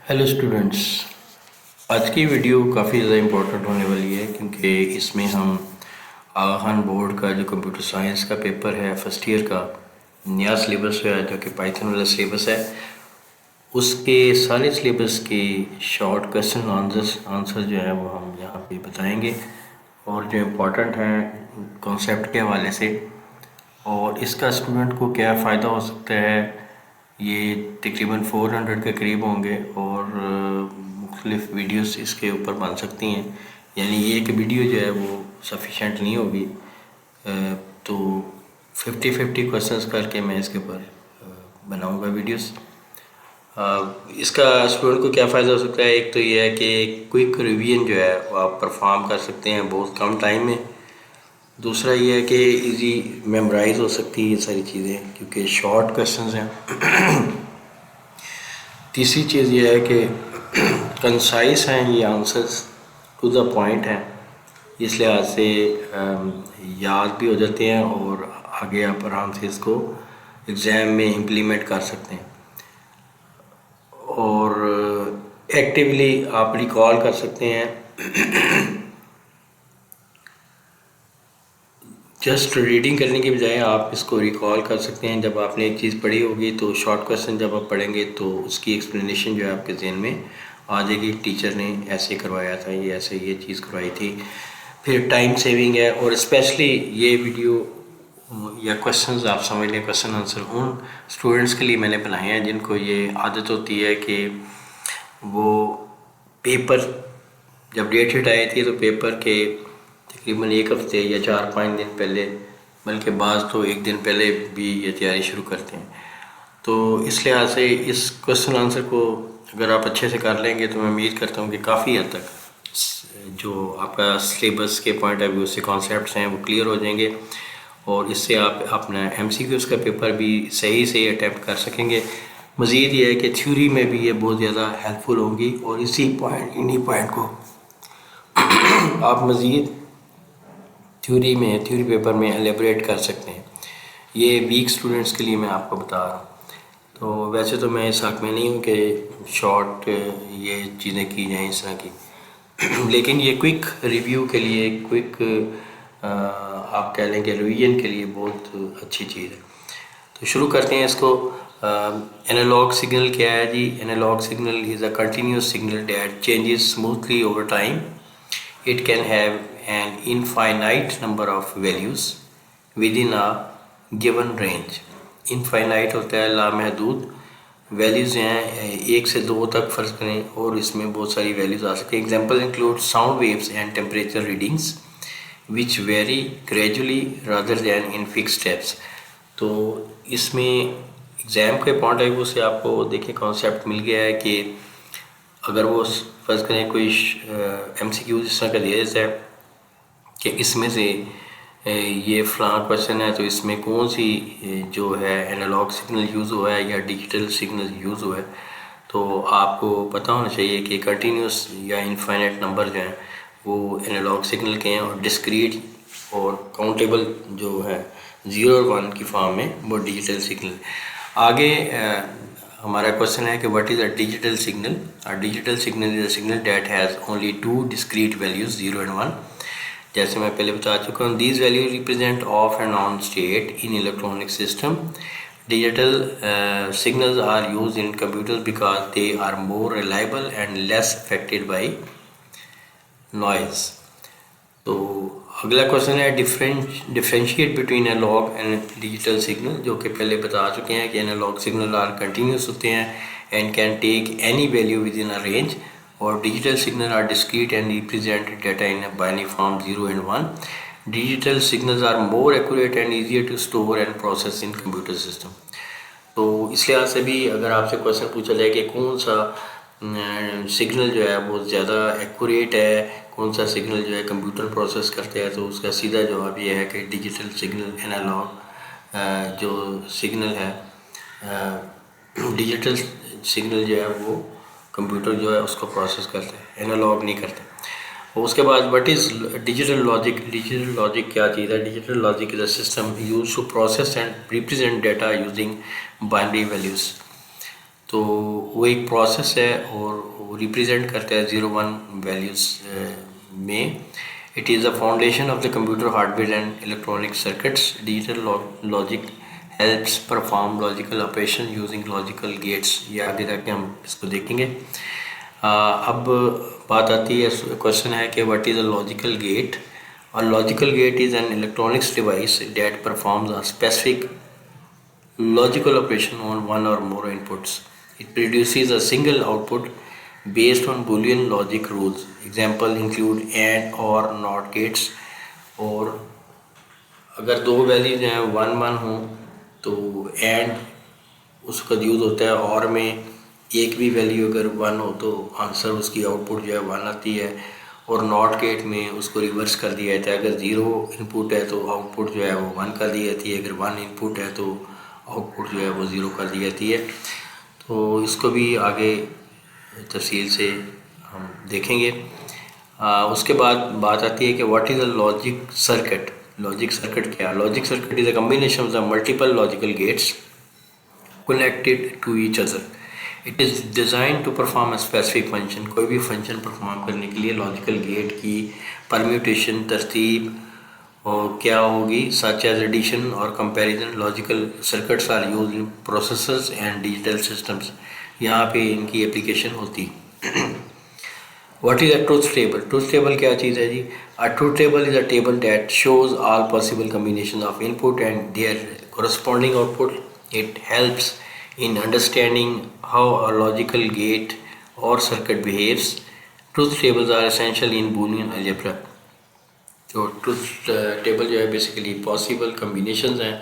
Hello students. आज की video काफ़ी ज़्यादा इम्पोर्टेंट होने वाली है क्योंकि इसमें हम आगा खान बोर्ड का जो कंप्यूटर साइंस का पेपर है फर्स्ट ईयर का नया सिलेबस है जो कि पाइथन वाला सिलेबस है, उसके सारे सिलेबस के शॉर्ट क्वेश्चन आंसर जो है वो हम यहाँ पे बताएंगे और जो इम्पोर्टेंट हैं कॉन्सेप्ट के हवाले से, और इसका स्टूडेंट को क्या फ़ायदा हो सकता है। ये तकरीबन 400 के करीब होंगे और मुख्तलिफ़ वीडियोस इसके ऊपर बन सकती हैं, यानी एक वीडियो जो है वो सफिशेंट नहीं होगी। तो 50-50 क्वेश्चंस करके मैं इसके ऊपर बनाऊंगा वीडियोस। इसका स्टूडेंट को क्या फ़ायदा हो सकता है, एक तो ये है कि क्विक रिवीजन जो है वो आप परफॉर्म कर सकते हैं बहुत कम टाइम में। दूसरा ये है कि इजी मेमोराइज हो सकती है ये सारी चीज़ें क्योंकि शॉर्ट क्वेश्चंस हैं। तीसरी चीज़ ये है कि कंसाइज हैं ये आंसर्स, टू द पॉइंट हैं, इस लिहाज से याद भी हो जाते हैं और आगे आप आराम से इसको एग्ज़ाम में इम्प्लीमेंट कर सकते हैं और एक्टिवली आप रिकॉल कर सकते हैं। जस्ट रीडिंग करने के बजाय आप इसको रिकॉल कर सकते हैं। जब आपने एक चीज़ पढ़ी होगी तो शॉर्ट क्वेश्चन जब आप पढ़ेंगे तो उसकी एक्सप्लेनेशन जो है आपके जहन में आ जाएगी, टीचर ने ऐसे करवाया था, ये ऐसे ये चीज़ करवाई थी। फिर टाइम सेविंग है और स्पेशली ये वीडियो या क्वेश्चंस आप समझ लें, क्वेश्चन आंसर उन स्टूडेंट्स के लिए मैंने बनाए हैं जिनको ये आदत होती है कि वो पेपर जब डेट आई थी तो पेपर के तकरीबन एक हफ़्ते या 4-5 दिन पहले, बल्कि बाज़ तो एक दिन पहले भी ये तैयारी शुरू करते हैं। तो इस लिहाज से इस क्वेश्चन आंसर को अगर आप अच्छे से कर लेंगे तो मैं उम्मीद करता हूँ कि काफ़ी हद तक जो आपका सिलेबस के पॉइंट ऑफ व्यू से कॉन्सेप्ट्स हैं वो क्लियर हो जाएंगे और इससे आप अपना MCQs का पेपर भी सही से अटैम्प्ट कर सकेंगे। मज़ीद ये है कि थ्योरी में भी ये बहुत ज़्यादा हेल्पफुल होंगी और इन्हीं पॉइंट को आप मज़ीद थ्योरी पेपर में एलेबरेट कर सकते हैं। ये वीक स्टूडेंट्स के लिए मैं आपको बता रहा हूँ। तो वैसे तो मैं इस हक़ में नहीं हूँ कि शॉर्ट ये चीज़ें की जाएँ इस तरह की, लेकिन ये क्विक रिव्यू के लिए, क्विक आप कह लें कि रिवीजन के लिए बहुत अच्छी चीज़ है। तो शुरू करते हैं इसको। एनालॉग सिग्नल क्या है जी? Analog signal is a continuous signal that changes smoothly over time. It can have an infinite number of values within a given range. Infinite होता है लामहदूद, वैल्यूज़ हैं 1 से 2 तक फ़र्ज़ करें और इसमें बहुत सारी वैल्यूज़ आ सकती हैं। Example include sound waves and temperature readings which very gradually rather than in fix steps. तो इसमें एग्ज़ाम के पॉइंट ऑफ व्यू से आपको देखिए कॉन्सेप्ट मिल गया है कि अगर वो फ़र्ज़ करें कोई MCQ इस तरह का दिया जाता है कि इसमें से ये फ़लाँ क्वेश्चन है तो इसमें कौन सी जो है एनालॉग सिग्नल यूज़ हुआ है या डिजिटल सिग्नल यूज़ हुआ है, तो आपको पता होना चाहिए कि कंटिन्यूस या इनफाइनाइट नंबर जो हैं वो एनालॉग सिग्नल के हैं और डिस्क्रीट और काउंटेबल जो है 0 और 1 की फॉर्म में वो डिजिटल सिग्नल। आगे हमारा क्वेश्चन है कि what is a digital signal? A digital signal is a signal that has only 2 discrete values 0 and 1। जैसे मैं पहले बता चुका हूँ, these value represent off and on state in electronic system. Digital signals are use in computers because they are more reliable and less affected by noise. तो अगला question है differentiate between analog and digital signal, जो कि पहले बता चुके हैं कि एनालॉग सिग्नल आर कंटिन्यूस होते हैं and can take any value within a range, और digital signal are discrete and represent data in binary form 0 and 1। Digital signals are more accurate and easier to store and process in computer system. तो इस लिहाज से भी अगर आपसे question पूछा जाए कि कौन सा सिग्नल जो है वो ज़्यादा एक्यूरेट है, कौन सा सिग्नल जो है कंप्यूटर प्रोसेस करते हैं, तो उसका सीधा जवाब ये है कि डिजिटल सिग्नल एनालॉग जो सिग्नल है, डिजिटल सिग्नल जो है वो कंप्यूटर जो है उसको प्रोसेस करते हैं, एनालॉग नहीं करते। और उसके बाद what is digital logic? Digital logic क्या चीज़ है? Digital logic is a system use to process and represent data using binary values. तो वो एक प्रोसेस है और वो रिप्रेजेंट करता है 0-1 वैल्यूज़ में. It is the foundation of the computer hardware and electronic circuits. Digital logic helps perform logical operation using logical gates. ये आगे जाके हम इसको देखेंगे. अब बात आती है, क्वेश्चन है कि what is a logical gate. A logical gate is an electronics device that performs a specific logical operation on one or more inputs. It produces a single output based on Boolean logic rules. Example include AND or NOT gates. और अगर दो values हैं 1-1 हो तो AND उसका use होता है. और में एक भी वैल्यू अगर 1 हो तो आंसर उसकी आउटपुट जो है 1 आती है. और नॉट गेट में उसको रिवर्स कर दिया जाता है. अगर 0 इनपुट है तो आउटपुट जो है वो 1 कर दी जाती है. अगर 1 इनपुट है तो आउटपुट जो है वो 0 कर दी जाती है. तो इसको भी आगे तफसील से हम देखेंगे. उसके बाद बात आती है कि what is a logic circuit. Logic circuit क्या. Logic circuit is a combination of the multiple logical gates connected to each other. It is designed to perform a specific function. कोई भी फंक्शन परफॉर्म करने के लिए logical gate की permutation तरतीब और क्या होगी, सच एज एडिशन और comparison. Logical circuits are used in processors and digital systems. यहाँ पे इनकी एप्लीकेशन होती. What is a truth table? Truth table क्या चीज़ है जी. A truth table is a table that shows all possible combinations of input and their corresponding output. It helps in understanding how a logical gate or circuit behaves. Truth tables are essential in Boolean algebra. तो truth table जो है basically possible combinations हैं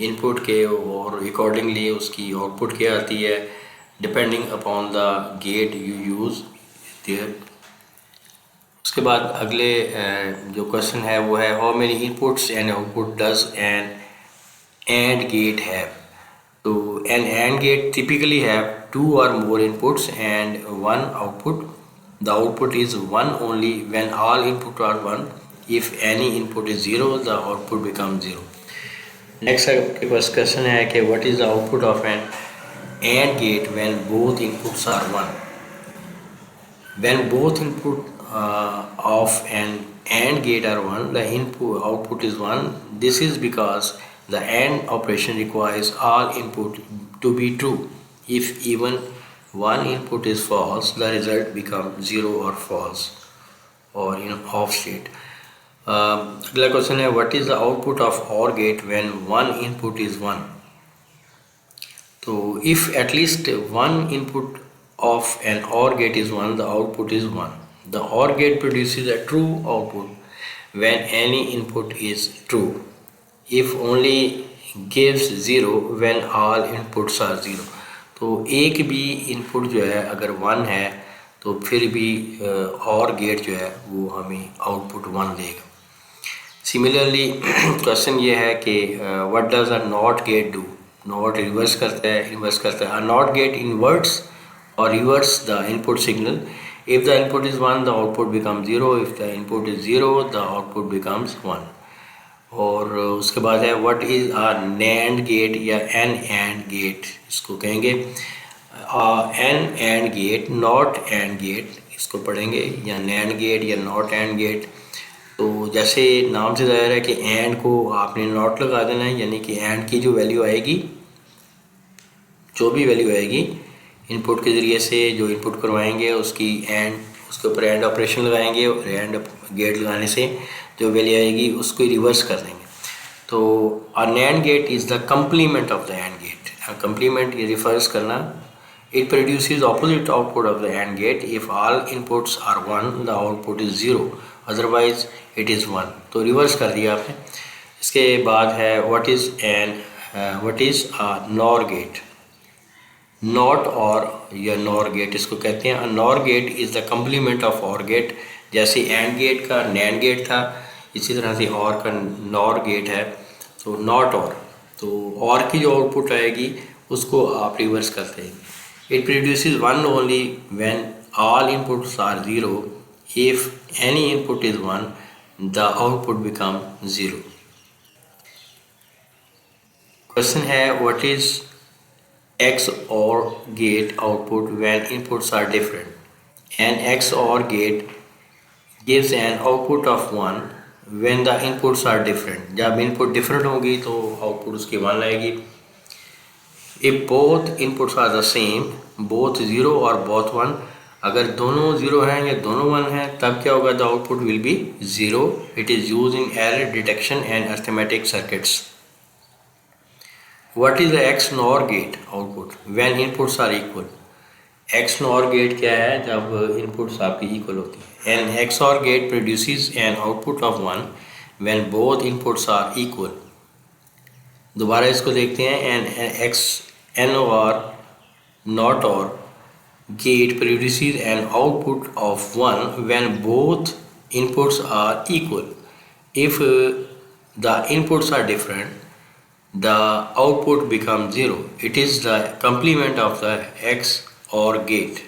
input के और accordingly उसकी output क्या आती है depending upon the get you use their. उसके बाद अगले जो क्वेश्चन है वो है how many inputs and output does N AND gate have. So an AND gate typically have 2 or more inputs and 1 output. The output is 1 only when all inputs are 1. If any input is 0, the output becomes 0. Next question है कि what is the output of an AND gate when both inputs are 1? When both input of an AND gate are 1, the output is 1. This is because the AND operation requires all input to be true. If even one input is false, the result becomes 0 or false or off state. अगला question है what is the output of OR gate when one input is 1? तो if at least one input of an OR gate is 1, the output is 1. The OR gate produces a true output when any input is true. If only gives 0 when all inputs are 0. तो एक भी input जो है अगर 1 है तो फिर भी और गेट जो है वो हमें आउटपुट 1 देगा. सिमिलरली क्वेश्चन ये है कि what does a not gate do. Not reverse करता है. अ नॉट गेट इन्वर्ट्स और reverse the input signal. If the input is 1 the output become 0. If the input is 0 the output becomes 1. और उसके बाद है what is a NAND gate या N AND gate इसको कहेंगे. N AND gate not AND gate इसको पढ़ेंगे या NAND गेट या नॉट AND गेट. तो जैसे नाम से ज़ाहिर है कि AND को आपने नॉट लगा देना है, यानी कि AND की जो वैल्यू आएगी, जो भी वैल्यू आएगी इनपुट के ज़रिए से जो इनपुट करवाएंगे उसकी उसके ऊपर AND ऑपरेशन लगाएंगे और AND गेट लगाने से जो वैल्यू आएगी उसको रिवर्स कर देंगे. तो a NAND gate is the complement of the AND gate. Complement ये रिफर्स करना. It produces opposite output of the AND gate. If all inputs are 1 the output is 0, otherwise it is 1. तो reverse कर दिया आपने. इसके बाद है what is a NOR gate. Not or या NOR गेट इसको कहते हैं. NOR gate is the complement of OR gate. जैसे AND गेट का NAND गेट था, इसी तरह से OR का NOR गेट है. तो नॉट और, तो OR की जो आउटपुट आएगी उसको आप रिवर्स करते हैं. It produces 1 only when all inputs are 0. If any input is 1 the output become 0. Question है what is XOR gate output when inputs are different. An XOR gate gives an output of 1 when the inputs are different. जब input different होगी तो output उसकी 1 लाएगी. If both inputs are the same, both 0 और both 1, अगर दोनों 0 हैं या दोनों 1 हैं तब क्या होगा? The output will be 0. It is used in error detection and arithmetic circuits. What is the XNOR gate output when inputs are equal? XNOR gate क्या है? जब inputs आपकी equal होती है. An XOR gate produces an output of 1 when both inputs are equal. दोबारा इसको देखते हैं. An XNOR not OR gate produces an output of 1 when both inputs are equal. If the inputs are different, the output becomes 0. It is the complement of the XOR gate.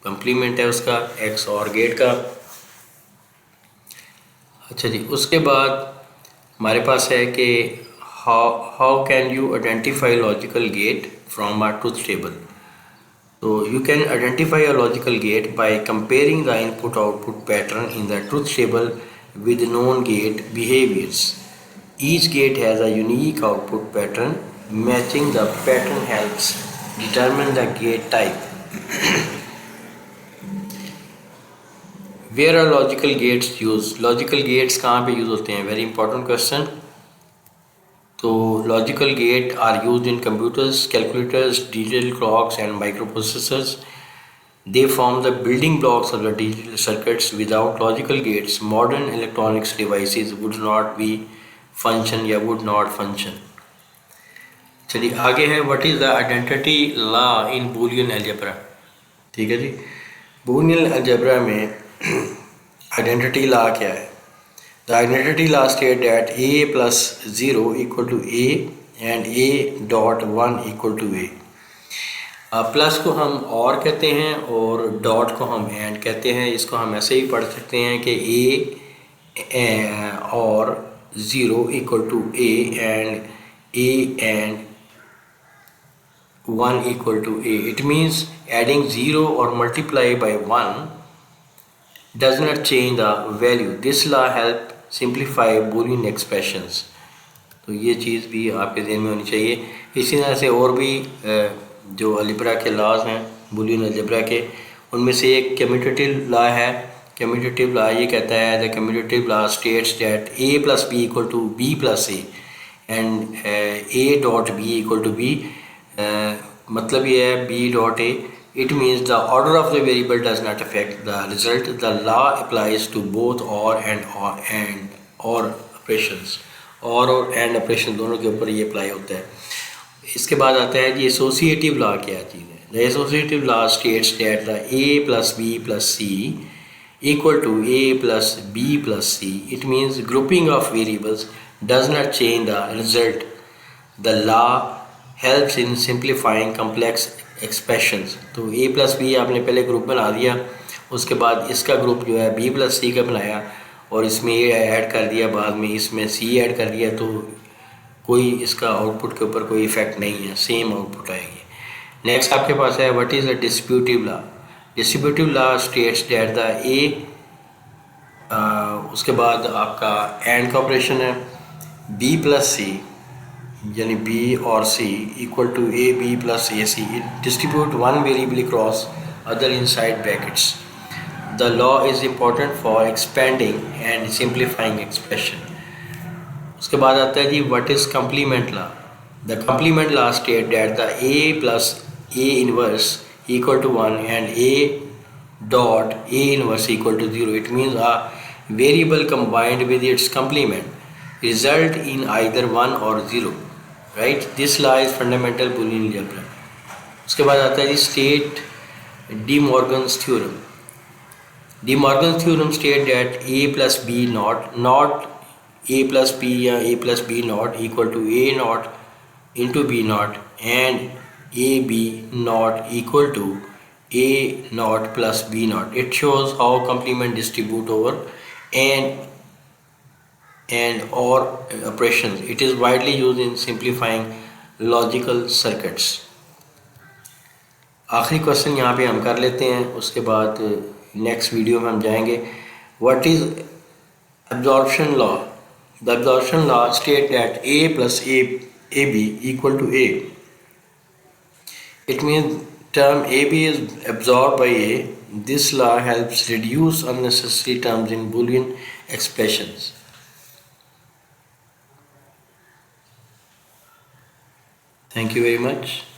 complement है उसका XOR gate का. अच्छा जी, उसके बाद हमारे पास है कि how can you identify logical gate from a truth table. So you can identify a logical gate by comparing the input output pattern in the truth table with known gate behaviors. Each gate has a unique output pattern. Matching the pattern helps determine the gate type. Where are logical gates used? Logical gates कहाँ पे use होते हैं? Very important question. तो logical gate are used in computers, calculators, digital clocks and microprocessors. They form the building blocks of the digital circuits. Without logical gates, modern electronics devices would not be function या would not function. चलिए आगे है. What is the identity law in Boolean algebra? ठीक है जी. Boolean algebra में identity law क्या है? The identity law states that a plus 0 equal to a and a dot 1 equal to a. Plus को हम और कहते हैं और डॉट को हम एंड कहते हैं. इसको हम ऐसे ही पढ़ सकते हैं कि a और 0 equal to a and 1 equal to a. It means adding 0 or multiply by 1 does not change the value. This law help simplify Boolean expressions. तो ये चीज़ भी आपके ज़हन में होनी चाहिए. इसी तरह से और भी जो अलजेब्रा के लॉज हैं Boolean अलजेब्रा के, उनमें से एक कम्यूटेटिव लॉ है. कम्यूटेटिव लॉ ये कहता है the commutative law states that a plus b equal to b plus a and a dot b equal to b. मतलब ये है b dot a. It means the order of the variable does not affect the result. The law applies to both or and or operations. और and operation दोनों के ऊपर ये apply होता है. इसके बाद आता है जी एसोसिएटिव लॉ. क्या चीज़ है? The associative law states that the a plus b plus c equal to a plus b plus c. It means grouping of variables does not change the result. The law helps in simplifying complex expressions. तो a plus B आपने पहले group बना दिया, उसके बाद इसका group जो है b प्लस सी का बनाया और इसमें a ऐड कर दिया, बाद में इसमें c ऐड कर दिया, तो कोई इसका आउटपुट के ऊपर कोई इफेक्ट नहीं है, सेम आउटपुट आएगी. नेक्स्ट आपके पास है what is a distributive law. Distributive law states that the ए, उसके बाद आपका एंड का ऑपरेशन है b प्लस सी यानी b और c equal to a b plus a c. It distribute one variable cross other inside brackets. The law is important for expanding and simplifying expression. उसके बाद आता है जी what is complement law. The complement law state that the a plus a inverse equal to 1 and a dot a inverse equal to 0. It means a variable combined with its complement result in either 1 or 0. Right? This law is fundamental Boolean algebra. उसके बाद आता है state De Morgan's theorem. De Morgan's theorem state that a plus b not a plus b या a plus b not equal to a not into b not and a b not equal to a not plus b not. It shows how complement distribute over and or operations. It is widely used in simplifying logical circuits. आखिरी question यहाँ पे हम कर लेते हैं, उसके बाद next video में हम जाएंगे। What is absorption law? The absorption law state that A plus AB equal to A. It means term AB is absorbed by A. This law helps reduce unnecessary terms in Boolean expressions. Thank you very much.